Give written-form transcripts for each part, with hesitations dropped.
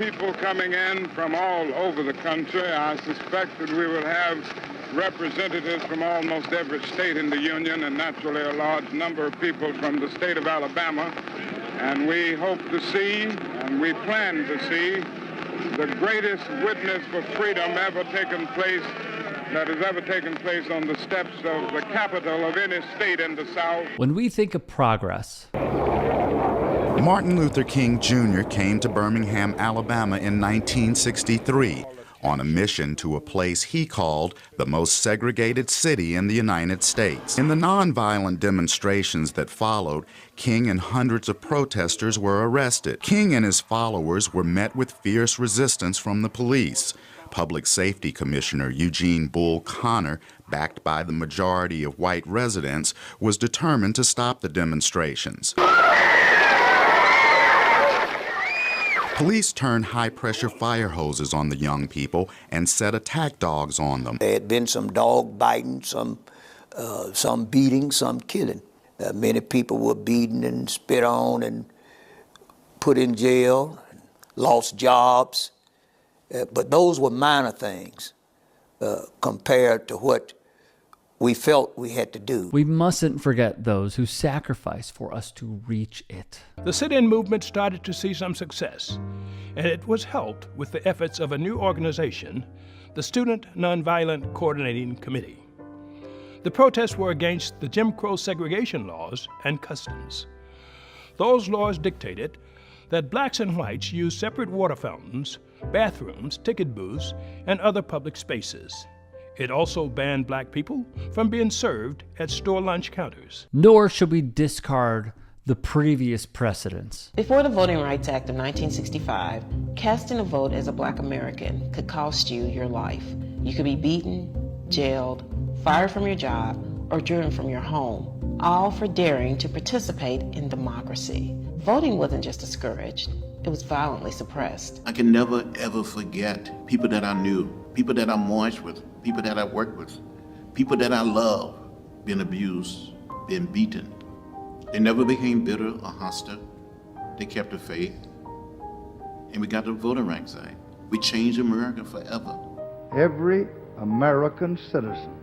people coming in from all over the country. I suspect that we will have representatives from almost every state in the Union, and naturally a large number of people from the state of Alabama. And we hope to see, and we plan to see, the greatest witness for freedom ever taken place, that has ever taken place on the steps of the capital of any state in the South. When we think of progress, Martin Luther King Jr. came to Birmingham, Alabama in 1963 on a mission to a place he called the most segregated city in the United States. In the nonviolent demonstrations that followed, King and hundreds of protesters were arrested. King and his followers were met with fierce resistance from the police. Public Safety Commissioner Eugene Bull Connor, backed by the majority of white residents, was determined to stop the demonstrations. Police turned high-pressure fire hoses on the young people and set attack dogs on them. There had been some dog biting, some beating, some killing. Many people were beaten and spit on and put in jail, lost jobs. But those were minor things compared to what we felt we had to do. we mustn't forget those who sacrificed for us to reach it. The sit-in movement started to see some success, and it was helped with the efforts of a new organization, the Student Nonviolent Coordinating Committee. The protests were against the Jim Crow segregation laws and customs. Those laws dictated that blacks and whites use separate water fountains, bathrooms, ticket booths, and other public spaces. It also banned black people from being served at store lunch counters. Nor should we discard the previous precedents. Before the Voting Rights Act of 1965, casting a vote as a black American could cost you your life. You could be beaten, jailed, fired from your job, or driven from your home, all for daring to participate in democracy. Voting wasn't just discouraged, it was violently suppressed. I can never, ever forget people that I knew, people that I marched with, people that I worked with, people that I love, being abused, being beaten. They never became bitter or hostile. They kept the faith. And we got the Voting Rights Act. We changed America forever. Every American citizen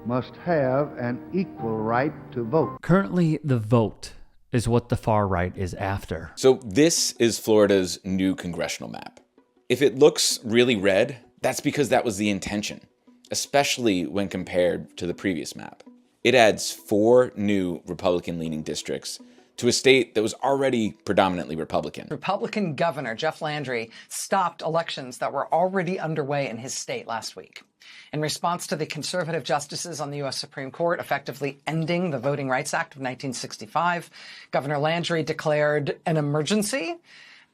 must have an equal right to vote. Currently, the vote is what the far right is after. So this is Florida's new congressional map. If it looks really red, that's because that was the intention, especially when compared to the previous map. It adds 4 new Republican-leaning districts to a state that was already predominantly Republican. Republican Governor Jeff Landry stopped elections that were already underway in his state last week. In response to the conservative justices on the U.S. Supreme Court effectively ending the Voting Rights Act of 1965, Governor Landry declared an emergency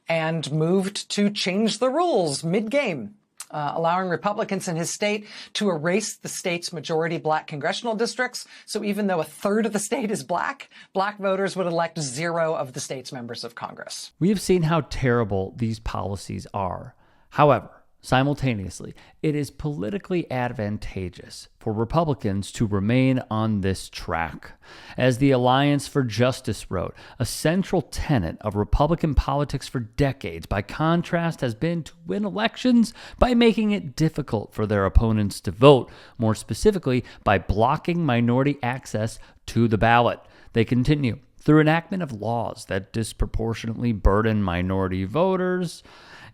and moved to change the rules mid-game, allowing Republicans in his state to erase the state's majority black congressional districts. So even though a third of the state is black voters would elect 0 of the state's members of Congress. We have seen how terrible these policies are. However, simultaneously, it is politically advantageous for Republicans to remain on this track. As the Alliance for Justice wrote, a central tenet of Republican politics for decades, by contrast, has been to win elections by making it difficult for their opponents to vote, more specifically, by blocking minority access to the ballot. They continue through enactment of laws that disproportionately burden minority voters,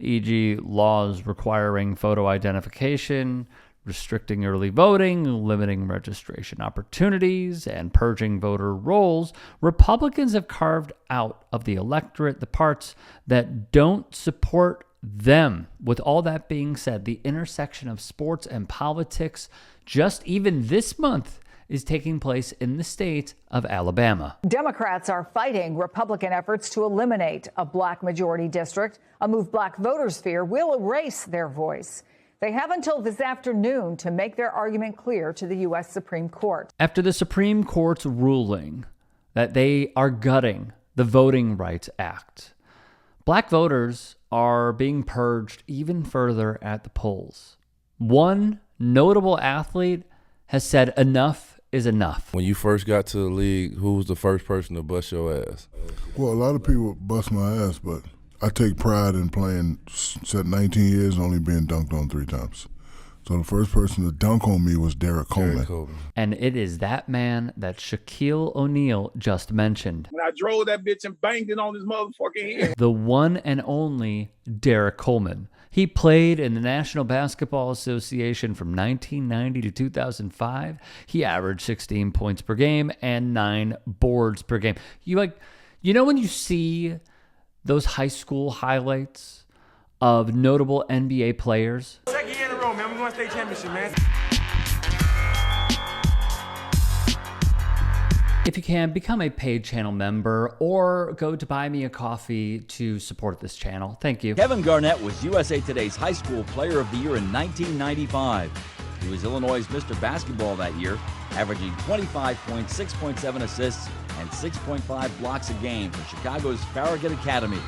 e.g. laws requiring photo identification, restricting early voting, limiting registration opportunities, and purging voter rolls. Republicans have carved out of the electorate the parts that don't support them. With all that being said, the intersection of sports and politics, just even this month, is taking place in the state of Alabama. Democrats are fighting Republican efforts to eliminate a black majority district, a move black voters fear will erase their voice. They have until this afternoon to make their argument clear to the U.S. Supreme Court. After the Supreme Court's ruling that they are gutting the Voting Rights Act, black voters are being purged even further at the polls. One notable athlete has said enough is enough. When you first got to the league, who was the first person to bust your ass? Well, a lot of people bust my ass, but I take pride in playing, set 19 years and only being dunked on 3 times. So the first person to dunk on me was Derrick Coleman. And it is that man that Shaquille O'Neal just mentioned. When I drove that bitch and banged it on his motherfucking head. The one and only Derrick Coleman. He played in the National Basketball Association from 1990 to 2005. He averaged 16 points per game and 9 boards per game. You know when you see those high school highlights of notable NBA players? Second year in a row, man. We won state championship, man. If you can, become a paid channel member or go to Buy Me a Coffee to support this channel. Thank you. Kevin Garnett was USA Today's High School Player of the Year in 1995. He was Illinois' Mr. Basketball that year, averaging 25 points, 6.7 assists, and 6.5 blocks a game for Chicago's Farragut Academy.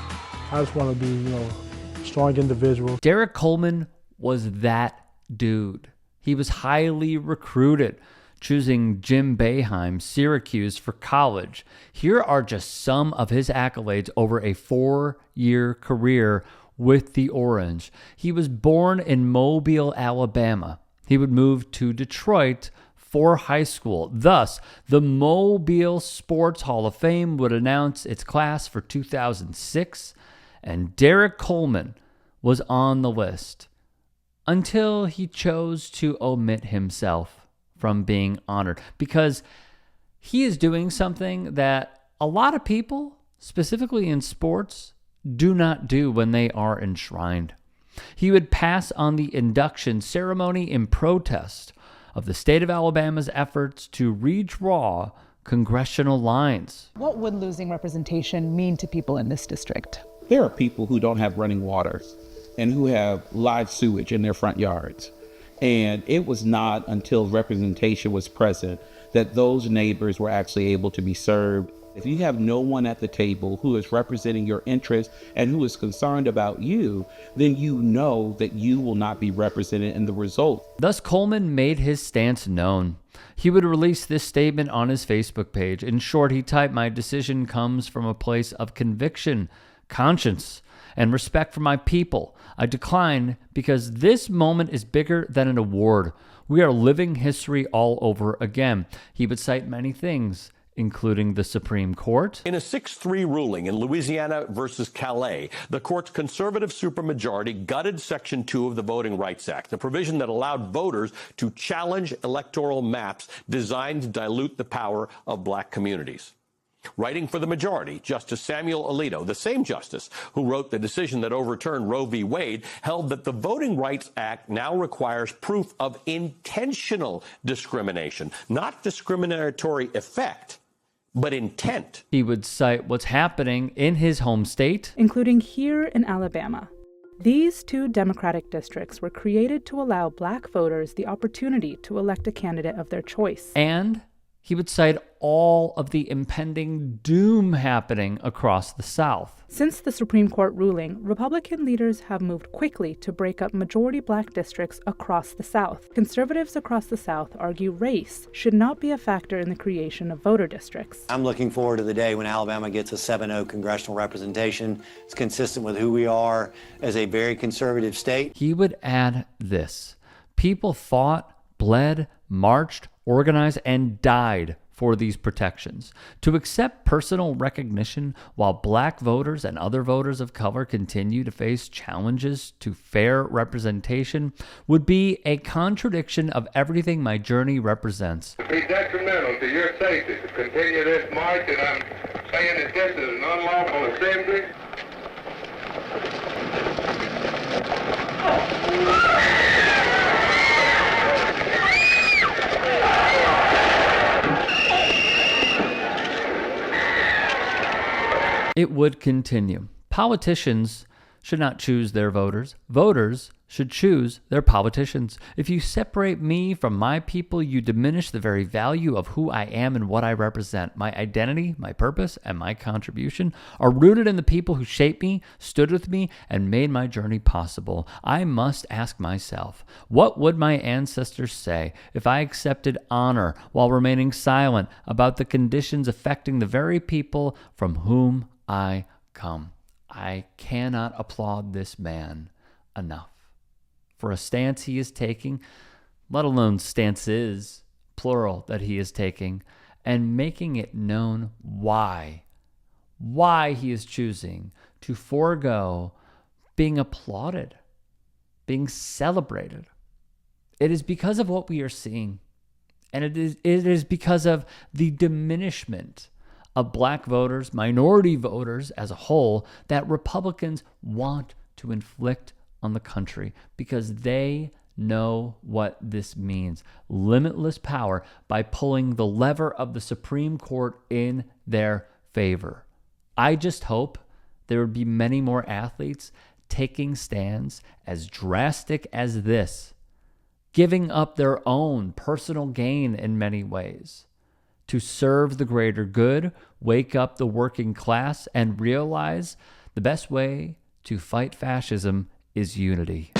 I just want to be, strong individual. Derrick Coleman was that dude. He was highly recruited, choosing Jim Boeheim, Syracuse, for college. Here are just some of his accolades over a 4-year career with the Orange. He was born in Mobile, Alabama. He would move to Detroit for high school. Thus, the Mobile Sports Hall of Fame would announce its class for 2006, and Derrick Coleman was on the list until he chose to omit himself from being honored, because he is doing something that a lot of people, specifically in sports, do not do when they are enshrined. He would pass on the induction ceremony in protest of the state of Alabama's efforts to redraw congressional lines. What would losing representation mean to people in this district? There are people who don't have running water and who have live sewage in their front yards. And it was not until representation was present that those neighbors were actually able to be served. If you have no one at the table who is representing your interests and who is concerned about you, then you know that you will not be represented in the result. Thus, Coleman made his stance known. He would release this statement on his Facebook page. In short, he typed, "My decision comes from a place of conviction, conscience, and respect for my people. I decline because this moment is bigger than an award. We are living history all over again." He would cite many things, including the Supreme Court. In a 6-3 ruling in Louisiana versus Calais, the court's conservative supermajority gutted Section 2 of the Voting Rights Act, the provision that allowed voters to challenge electoral maps designed to dilute the power of black communities. Writing for the majority, Justice Samuel Alito, the same justice who wrote the decision that overturned Roe v. Wade, held that the Voting Rights Act now requires proof of intentional discrimination, not discriminatory effect, but intent. He would cite what's happening in his home state, including here in Alabama. These 2 Democratic districts were created to allow black voters the opportunity to elect a candidate of their choice. And he would cite all of the impending doom happening across the South. Since the Supreme Court ruling, Republican leaders have moved quickly to break up majority black districts across the South. Conservatives across the South argue race should not be a factor in the creation of voter districts. I'm looking forward to the day when Alabama gets a 7-0 congressional representation. It's consistent with who we are as a very conservative state. He would add this: people fought, bled, marched, organized, and died for these protections. To accept personal recognition while black voters and other voters of color continue to face challenges to fair representation would be a contradiction of everything my journey represents. It would be detrimental to your safety to continue this march, and I'm saying that this is an unlawful assembly. It would continue. Politicians should not choose their voters. Voters should choose their politicians. If you separate me from my people, you diminish the very value of who I am and what I represent. My identity, my purpose, and my contribution are rooted in the people who shaped me, stood with me, and made my journey possible. I must ask myself, what would my ancestors say if I accepted honor while remaining silent about the conditions affecting the very people from whom I come? I cannot applaud this man enough for a stance he is taking, let alone stances, plural, that he is taking, and making it known why he is choosing to forego being applauded, being celebrated. It is because of what we are seeing, and it is because of the diminishment of black voters, minority voters as a whole, that Republicans want to inflict on the country, because they know what this means. Limitless power by pulling the lever of the Supreme Court in their favor. I just hope there would be many more athletes taking stands as drastic as this, giving up their own personal gain in many ways to serve the greater good, wake up the working class, and realize the best way to fight fascism is unity.